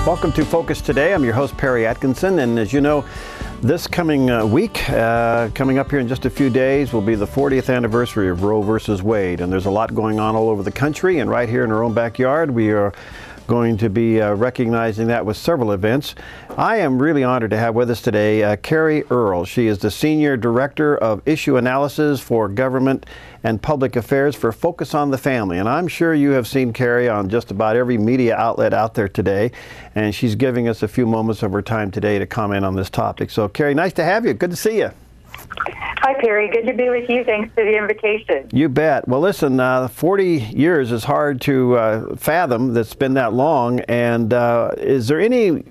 Welcome to Focus Today. I'm your host, Perry Atkinson, and as you know, this coming week, coming up here in just a few days, will be the 40th anniversary of Roe versus Wade, and there's a lot going on all over the country, and right here in our own backyard, we are going to be recognizing that with several events. I am really honored to have with us today Carrie Earll. She is the Senior Director of Issue Analysis for Government and Public Affairs for Focus on the Family. And I'm sure you have seen Carrie on just about every media outlet out there today, and she's giving us a few moments of her time today to comment on this topic. So Carrie, nice to have you. Good to see you. Hi, Perry. Good to be with you. Thanks for the invitation. You bet. Well, listen, 40 years is hard to fathom that's been that long. And is there any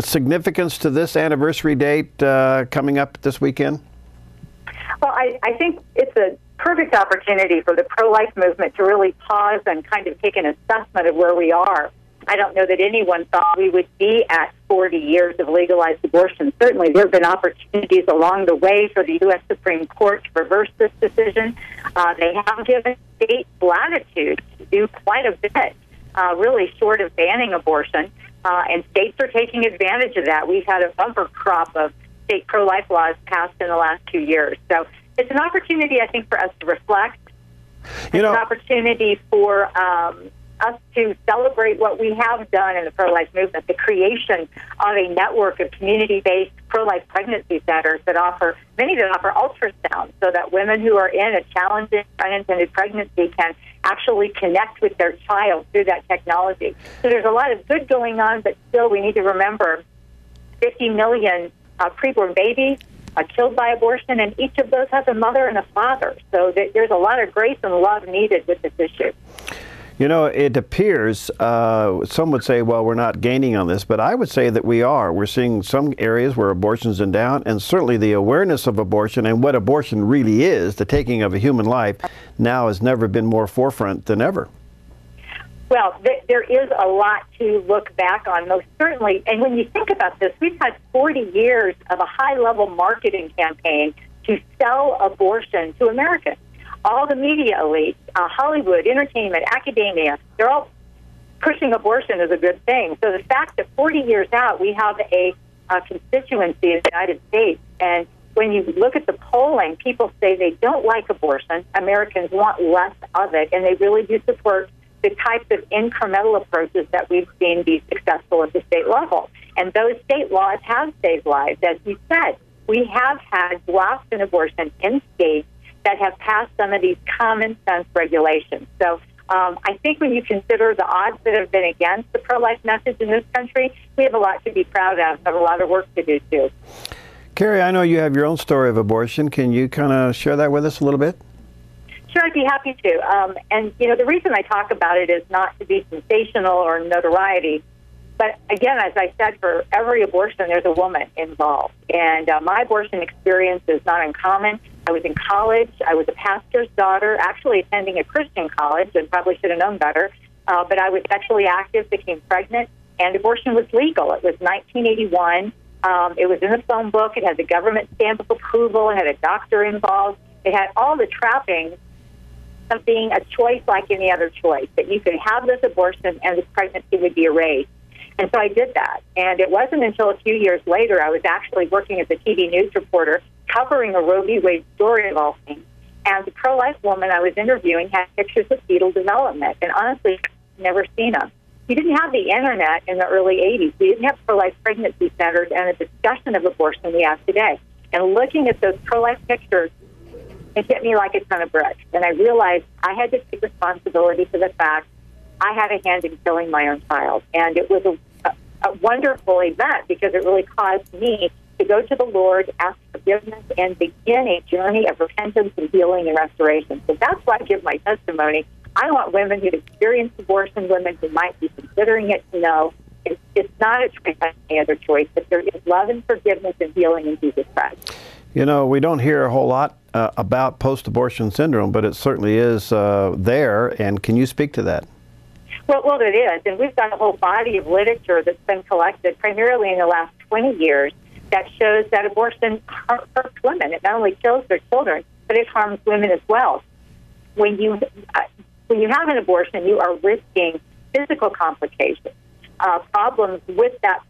significance to this anniversary date coming up this weekend? Well, I think it's a perfect opportunity for the pro-life movement to really pause and kind of take an assessment of where we are. I don't know that anyone thought we would be at 40 years of legalized abortion. Certainly, there have been opportunities along the way for the U.S. Supreme Court to reverse this decision. They have given states latitude to do quite a bit, really short of banning abortion, and states are taking advantage of that. We've had a bumper crop of state pro-life laws passed in the last 2 years. So it's an opportunity, I think, for us to reflect. It's an opportunity for us to celebrate what we have done in the pro-life movement, the creation of a network of community-based pro-life pregnancy centers that offer ultrasound so that women who are in a challenging unintended pregnancy can actually connect with their child through that technology. So there's a lot of good going on, but still we need to remember 50 million preborn babies killed by abortion, and each of those has a mother and a father. So there's a lot of grace and love needed with this issue. You know, it appears, some would say, well, we're not gaining on this, but I would say that we are. We're seeing some areas where abortion's in down, and certainly the awareness of abortion and what abortion really is, the taking of a human life, now has never been more forefront than ever. Well, there is a lot to look back on, most certainly. And when you think about this, we've had 40 years of a high-level marketing campaign to sell abortion to Americans. All the media elites, Hollywood, entertainment, academia, they're all pushing abortion as a good thing. So the fact that 40 years out, we have a constituency in the United States, and when you look at the polling, people say they don't like abortion. Americans want less of it, and they really do support the types of incremental approaches that we've seen be successful at the state level. And those state laws have saved lives. As you said, we have had blocks in abortion in states that have passed some of these common sense regulations. So I think when you consider the odds that have been against the pro-life message in this country, we have a lot to be proud of, but a lot of work to do too. Carrie, I know you have your own story of abortion. Can you kind of share that with us a little bit? Sure, I'd be happy to. And, you know, the reason I talk about it is not to be sensational or notoriety. But again, as I said, for every abortion, there's a woman involved. And my abortion experience is not uncommon. I was in college. I was a pastor's daughter, actually attending a Christian college, and probably should have known better. But I was sexually active, became pregnant, and abortion was legal. It was 1981. It was in the phone book. It had the government stamp of approval. It had a doctor involved. It had all the trappings of being a choice like any other choice, that you could have this abortion and this pregnancy would be erased. And so I did that. And it wasn't until a few years later I was actually working as a TV news reporter covering a Roe v. Wade story of all things. And the pro-life woman I was interviewing had pictures of fetal development. And honestly, I've never seen them. We didn't have the Internet in the early 80s. We didn't have pro-life pregnancy centers and a discussion of abortion we have today. And looking at those pro-life pictures, it hit me like a ton of bricks. And I realized I had to take responsibility for the fact I had a hand in killing my own child. And it was a wonderful event because it really caused me to go to the Lord, ask forgiveness, and begin a journey of repentance and healing and restoration. So that's why I give my testimony. I want women who've experienced abortion, women who might be considering it, to know it's not a choice like any other choice, but there is love and forgiveness and healing in Jesus Christ. You know, we don't hear a whole lot about post-abortion syndrome, but it certainly is there. And can you speak to that? Well, it is. And we've got a whole body of literature that's been collected primarily in the last 20 years that shows that abortion hurts women. It not only kills their children, but it harms women as well. When you have an abortion, you are risking physical complications. problems with that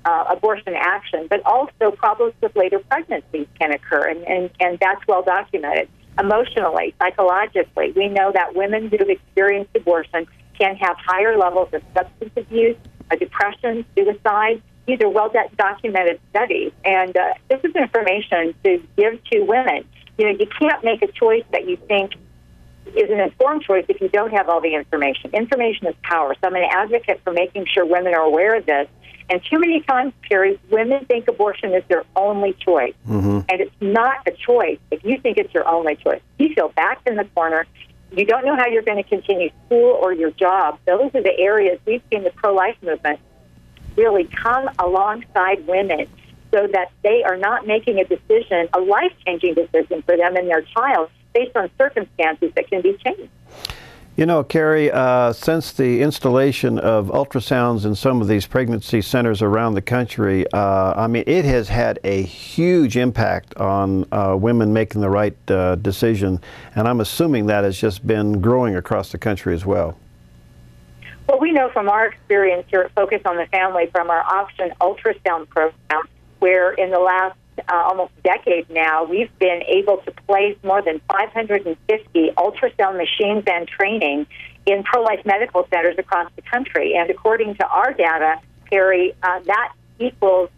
abortion action, but also problems with later pregnancies can occur, and that's well documented. Emotionally, psychologically, we know that women who have experienced abortion can have higher levels of substance abuse, depression, suicide. These are well documented studies, and this is information to give to women. You know, you can't make a choice that you think is an informed choice if you don't have all the information. Information is power, so I'm an advocate for making sure women are aware of this. And too many times, Carrie, women think abortion is their only choice. And it's not a choice if you think it's your only choice. You feel backed in the corner. You don't know how you're going to continue school or your job. Those are the areas we've seen the pro-life movement really come alongside women so that they are not making a decision, a life-changing decision for them and their child based on circumstances that can be changed. You know, Carrie, since the installation of ultrasounds in some of these pregnancy centers around the country, I mean, it has had a huge impact on women making the right decision, and I'm assuming that has just been growing across the country as well. Well, we know from our experience here at Focus on the Family from our Option Ultrasound program, where in the last almost decade now, we've been able to place more than 550 ultrasound machines and training in pro-life medical centers across the country. And according to our data, Carrie, that equals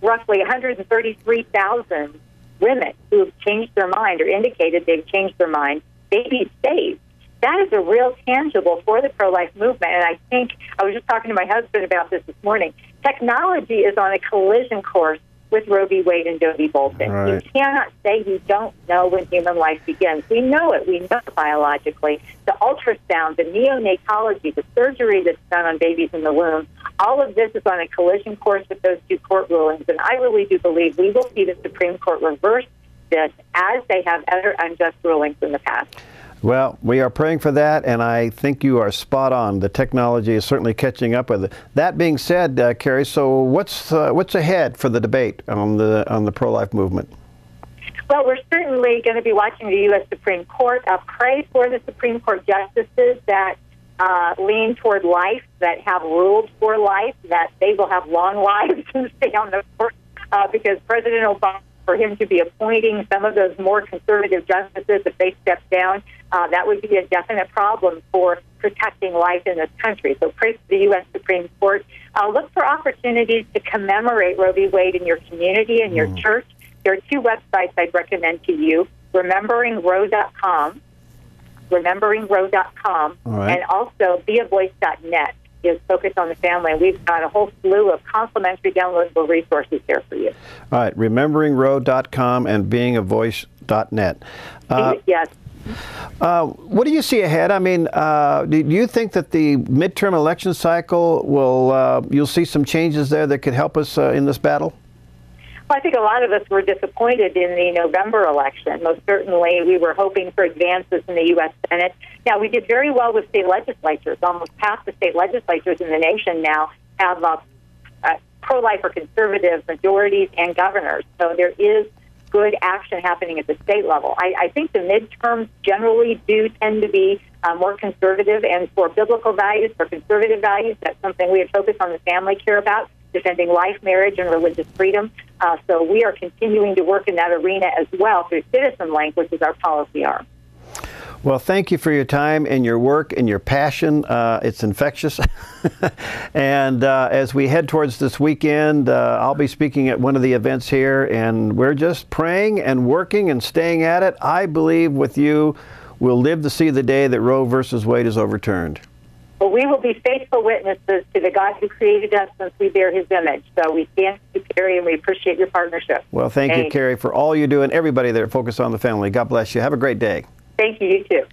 roughly 133,000 women who have changed their mind or indicated they've changed their mind, babies saved. That is a real tangible for the pro-life movement. And I think, I was just talking to my husband about this morning, technology is on a collision course with Roe v. Wade and Doe v. Bolton. Right. You cannot say you don't know when human life begins. We know it. We know it biologically. The ultrasound, the neonatology, the surgery that's done on babies in the womb, all of this is on a collision course with those two court rulings. And I really do believe we will see the Supreme Court reverse this as they have other unjust rulings in the past. Well, we are praying for that, and I think you are spot on. The technology is certainly catching up with it. That being said, Carrie, so what's ahead for the debate on the pro-life movement? Well, we're certainly going to be watching the U.S. Supreme Court. Pray for the Supreme Court justices that lean toward life, that have ruled for life, that they will have long lives and stay on the court, because President Obama, for him to be appointing some of those more conservative justices, if they step down, that would be a definite problem for protecting life in this country. So pray for the U.S. Supreme Court. Look for opportunities to commemorate Roe v. Wade in your community and your church. There are two websites I'd recommend to you, rememberingroe.com, and also beavoice.net. Is Focus on the Family, and we've got a whole slew of complimentary downloadable resources there for you. All right, rememberingroe.com and beingavoice.net. Yes. What do you see ahead? I mean, do you think that the midterm election cycle will, you'll see some changes there that could help us in this battle? Well, I think a lot of us were disappointed in the November election. Most certainly, we were hoping for advances in the U.S. Senate. Now, we did very well with state legislatures. Almost half the state legislatures in the nation now have pro-life or conservative majorities and governors. So there is good action happening at the state level. I think the midterms generally do tend to be more conservative, and for biblical values, for conservative values, that's something we at Focus on the Family care about, defending life, marriage, and religious freedom. So we are continuing to work in that arena as well through Citizen Link, which is our policy arm. Well, thank you for your time and your work and your passion. It's infectious. And as we head towards this weekend, I'll be speaking at one of the events here, and we're just praying and working and staying at it. I believe with you, we'll live to see the day that Roe versus Wade is overturned. Well, we will be faithful witnesses to the God who created us since we bear his image. So we stand with you, Carrie, and we appreciate your partnership. Well, thank you, Carrie, for all you do, and everybody there at Focus on the Family. God bless you. Have a great day. Thank you. You too. Okay.